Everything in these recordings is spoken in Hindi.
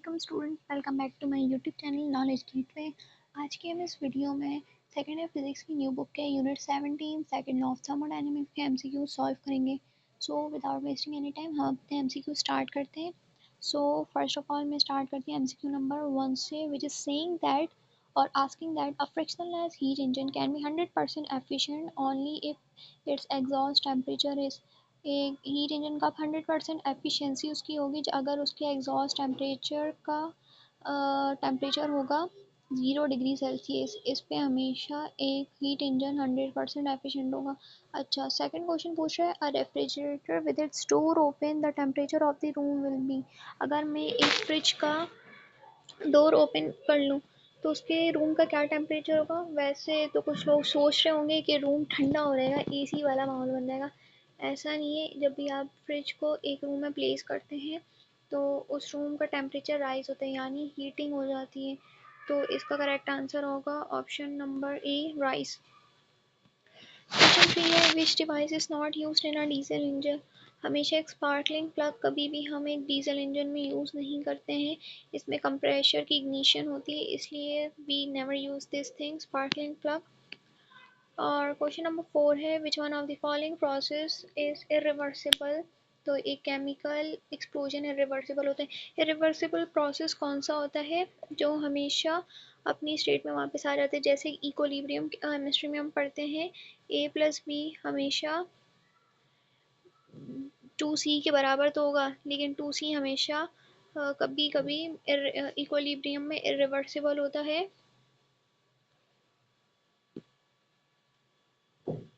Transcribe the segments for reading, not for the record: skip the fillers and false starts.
वालेकुम student, welcome back to my YouTube channel knowledge gateway. आज के हम इस वीडियो में सेकेंड ईयर फिजिक्स की न्यू बुक के unit 17 second law of thermodynamics के एमसीक्यू सॉल्व करेंगे। So without wasting any time हम अपने एमसीक्यू स्टार्ट करते हैं। सो फर्स्ट ऑफ ऑल मैं स्टार्ट करती हूँ एमसीक्यू नंबर 1 से, which is saying that or asking that a frictionless heat engine can be 100% efficient only if its exhaust temperature is, एक हीट इंजन का 100% एफिशिएंसी उसकी होगी अगर उसके एग्जॉस्ट टेम्परेचर का टेम्परेचर होगा 0 डिग्री सेल्सियस। इस पे हमेशा एक हीट इंजन 100% एफिशिएंट होगा। अच्छा, सेकंड क्वेश्चन पूछ रहा है अ refrigerator with its door open the temperature of the room will be. अगर मैं एक फ्रिज का डोर ओपन कर लूँ तो उसके रूम का क्या टेम्परेचर होगा। वैसे तो कुछ लोग सोच रहे होंगे कि रूम ठंडा हो जाएगा, एसी वाला माहौल बन जाएगा। ऐसा नहीं है। जब भी आप फ्रिज को एक रूम में प्लेस करते हैं तो उस रूम का टेम्परेचर राइज होता है, यानी हीटिंग हो जाती है। तो इसका करेक्ट आंसर होगा ऑप्शन नंबर ए, राइस। क्वेश्चन 3 है विच device is not used in a diesel engine. हमेशा एक स्पार्कलिंग प्लग कभी भी हम एक डीजल इंजन में यूज़ नहीं करते हैं। इसमें कंप्रेशर की इग्निशन होती है, इसलिए we never use this thing sparkling plug. और क्वेश्चन नंबर 4 है which one of the following process is irreversible. तो एक केमिकल एक्सप्लोजन इरिवर्सिबल होता है। इरिवर्सिबल प्रोसेस कौन सा होता है जो हमेशा अपनी स्टेट में वापस आ जाते हैं। जैसे इक्विलिब्रियम केमिस्ट्री में हम पढ़ते हैं A+B हमेशा 2C के बराबर तो होगा, लेकिन 2C हमेशा कभी कभी इक्विलिब्रियम में इरिवर्सिबल होता है।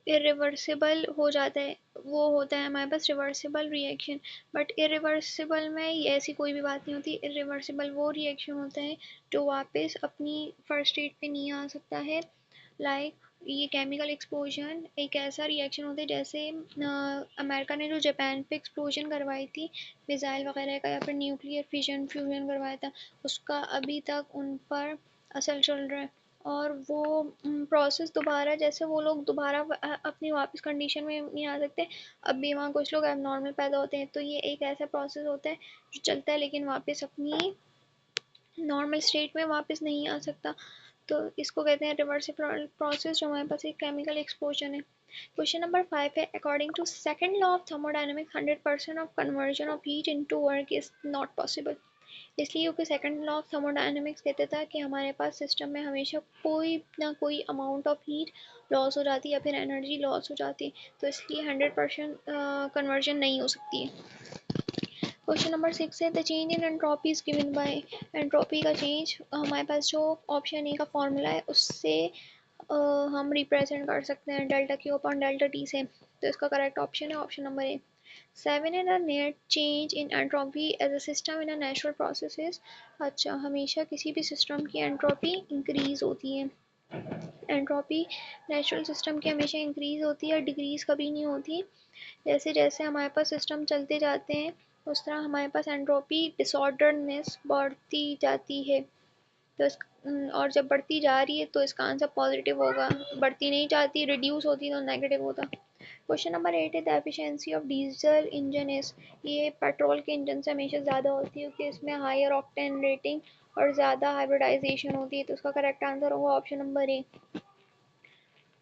इरिवर्सिबल हो जाता है, वो होता है हमारे पास रिवर्सिबल रिएक्शन। बट इरिवर्सिबल में ऐसी कोई भी बात नहीं होती। इरिवर्सिबल वो रिएक्शन होता है जो वापस अपनी फर्स्ट स्टेट पे नहीं आ सकता है। लाइक ये केमिकल एक्सप्लोजन एक ऐसा रिएक्शन होता है जैसे अमेरिका ने जो जापान पे एक्सप्लोजन करवाई थी मिसाइल वगैरह का, या फिर न्यूक्लियर फिजन फ्यूजन करवाया था, उसका अभी तक उन पर असर चल रहा है। और वो प्रोसेस दोबारा, जैसे वो लोग दोबारा अपनी वापस कंडीशन में नहीं आ सकते, अब भी वहाँ कुछ लोग एबनॉर्मल पैदा होते हैं। तो ये एक ऐसा प्रोसेस होता है जो चलता है लेकिन वापस अपनी नॉर्मल स्टेट में वापस नहीं आ सकता। तो इसको कहते हैं रिवर्सिबल प्रोसेस, जो हमारे पास एक केमिकल एक्सप्लोजन है। क्वेश्चन नंबर 5 है according to second law of thermodynamics 100% of conversion of heat into work is not possible. इसलिए क्योंकि सेकंड लॉ ऑफ थर्मोडायनेमिक्स कहते था कि हमारे पास सिस्टम में हमेशा कोई ना कोई अमाउंट ऑफ हीट लॉस हो जाती है या फिर एनर्जी लॉस हो जाती है, तो इसलिए 100% कन्वर्जन नहीं हो सकती है। क्वेश्चन नंबर 6 है the change in entropy is given by. Entropy का चेंज हमारे पास जो ऑप्शन ए का फॉर्मूला है उससे हम रिप्रेजेंट कर सकते हैं delta Q upon delta T से। तो इसका करेक्ट ऑप्शन है ऑप्शन नंबर ए। 7 है the net change in entropy as a system in a natural processes. अच्छा, हमेशा किसी भी सिस्टम की एंट्रोपी इंक्रीज होती है। एंट्रोपी नेचुरल सिस्टम की हमेशा इंक्रीज होती है, डिक्रीज कभी नहीं होती। जैसे जैसे हमारे पास सिस्टम चलते जाते हैं उस तरह हमारे पास एंट्रोपी डिसऑर्डरनेस बढ़ती जाती है। तो और जब बढ़ती जा रही है तो इसका आंसर पॉजिटिव होगा, बढ़ती नहीं जाती रिड्यूस होती तो नेगेटिव होता। क्वेश्चन नंबर 8 है the efficiency of diesel engine is. ये पेट्रोल के इंजन से हमेशा ज़्यादा होती है क्योंकि इसमें हायर ऑक्टेन रेटिंग और ज़्यादा हाइब्रिडाइजेशन होती है। तो उसका करेक्ट आंसर होगा ऑप्शन नंबर ए।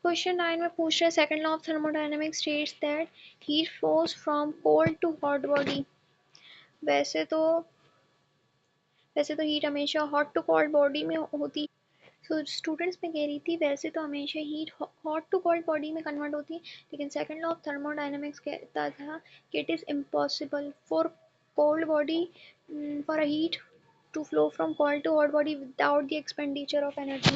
क्वेश्चन 9 में पूछ रहे second law of thermodynamics states that heat flows from cold to hot body. वैसे तो वैसे तो हीट हमेशा हॉट टू कोल्ड बॉडी में होती। सो स्टूडेंट्स में कह रही थी वैसे तो हमेशा heat hot to cold body में कन्वर्ट होती है, लेकिन सेकंड लॉ ऑफ थर्मोडायनेमिक्स कहता था कि it is impossible for cold body for a heat to flow from cold to hot body without the expenditure of energy.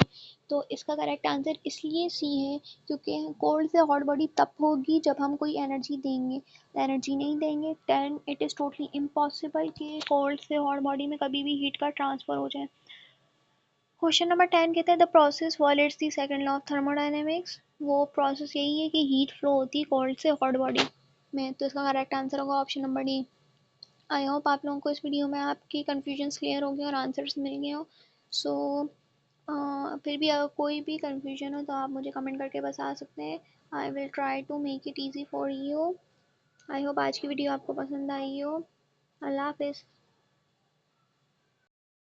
तो इसका करेक्ट आंसर इसलिए सी है क्योंकि कोल्ड से हॉट बॉडी तब होगी जब हम कोई एनर्जी देंगे। एनर्जी नहीं देंगे then it is totally impossible कि कोल्ड से हॉट बॉडी में कभी भी हीट का ट्रांसफ़र हो जाए। क्वेश्चन नंबर 10 कहते हैं the process violets the second law of thermodynamics. वो प्रोसेस यही है कि हीट फ्लो होती है कोल्ड से हॉट बॉडी में। तो इसका करेक्ट आंसर होगा option number D. I hope आप लोगों को इस वीडियो में आपकी कन्फ्यूजन्स क्लियर हो गए और आंसर्स मिल गए हो। सो फिर भी अगर कोई भी कन्फ्यूजन हो तो आप मुझे कमेंट करके बता सकते हैं। I will try to make it easy for you. I hope आज की वीडियो आपको पसंद आई हो। अल्लाह हाफिज़।